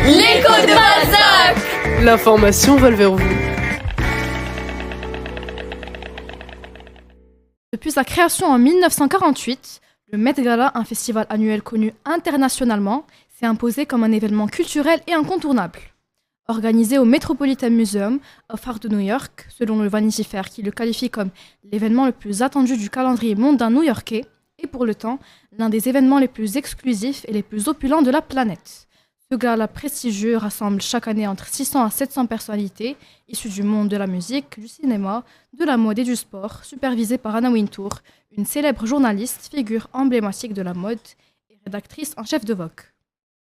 L'écho de Balzac. L'information vole vers vous. Depuis sa création en 1948, le Met Gala, un festival annuel connu internationalement, s'est imposé comme un événement culturel et incontournable. Organisé au Metropolitan Museum of Art de New York, selon le Vanity Fair qui le qualifie comme l'événement le plus attendu du calendrier mondain new-yorkais, et pour le temps, l'un des événements les plus exclusifs et les plus opulents de la planète. Ce gala prestigieux rassemble chaque année entre 600 à 700 personnalités issues du monde de la musique, du cinéma, de la mode et du sport, supervisé par Anna Wintour, une célèbre journaliste, figure emblématique de la mode et rédactrice en chef de Vogue.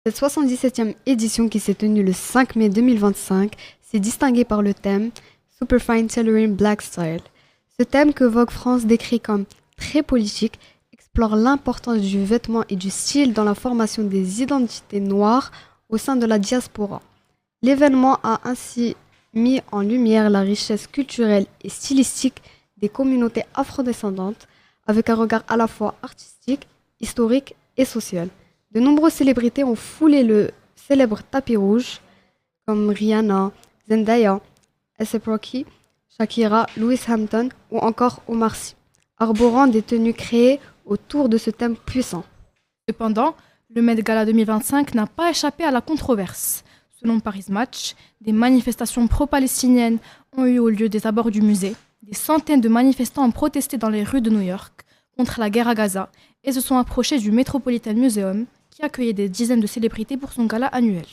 Cette 77e édition qui s'est tenue le 5 mai 2025 s'est distinguée par le thème Superfine Tailoring Black Style. Ce thème que Vogue France décrit comme très politique explore l'importance du vêtement et du style dans la formation des identités noires au sein de la diaspora. L'événement a ainsi mis en lumière la richesse culturelle et stylistique des communautés afrodescendantes avec un regard à la fois artistique, historique et social. De nombreuses célébrités ont foulé le célèbre tapis rouge, comme Rihanna, Zendaya, A$AP Rocky, Shakira, Lewis Hamilton ou encore Omar Sy, arborant des tenues créées autour de ce thème puissant. Cependant, le Met Gala 2025 n'a pas échappé à la controverse. Selon Paris Match, des manifestations pro-palestiniennes ont eu lieu des abords du musée. Des centaines de manifestants ont protesté dans les rues de New York contre la guerre à Gaza et se sont approchés du Metropolitan Museum, qui accueillait des dizaines de célébrités pour son gala annuel.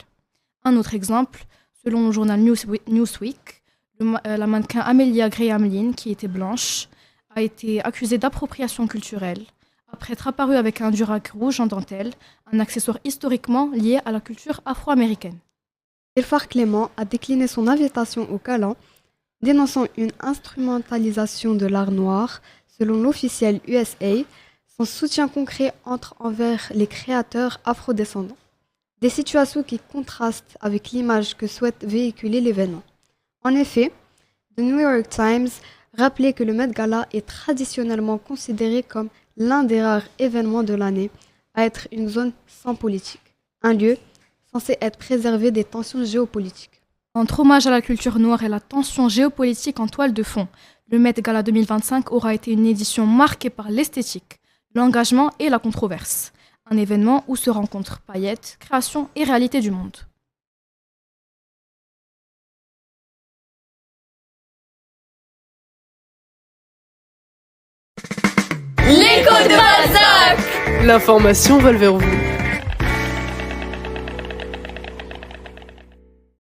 Un autre exemple, selon le journal Newsweek, la mannequin Amelia Graham Lynn, qui était blanche, a été accusée d'appropriation culturelle après être apparue avec un durac rouge en dentelle, un accessoire historiquement lié à la culture afro-américaine. Telfar Clément a décliné son invitation au gala, dénonçant une instrumentalisation de l'art noir, selon l'officiel USA. Son soutien concret entre envers les créateurs afrodescendants. Des situations qui contrastent avec l'image que souhaite véhiculer l'événement. En effet, The New York Times rappelait que le Met Gala est traditionnellement considéré comme l'un des rares événements de l'année à être une zone sans politique, un lieu censé être préservé des tensions géopolitiques. Entre hommage à la culture noire et la tension géopolitique en toile de fond, le Met Gala 2025 aura été une édition marquée par l'esthétique, l'engagement et la controverse. Un événement où se rencontrent paillettes, création et réalité du monde. L'écho de Balzac. L'information vole vers vous.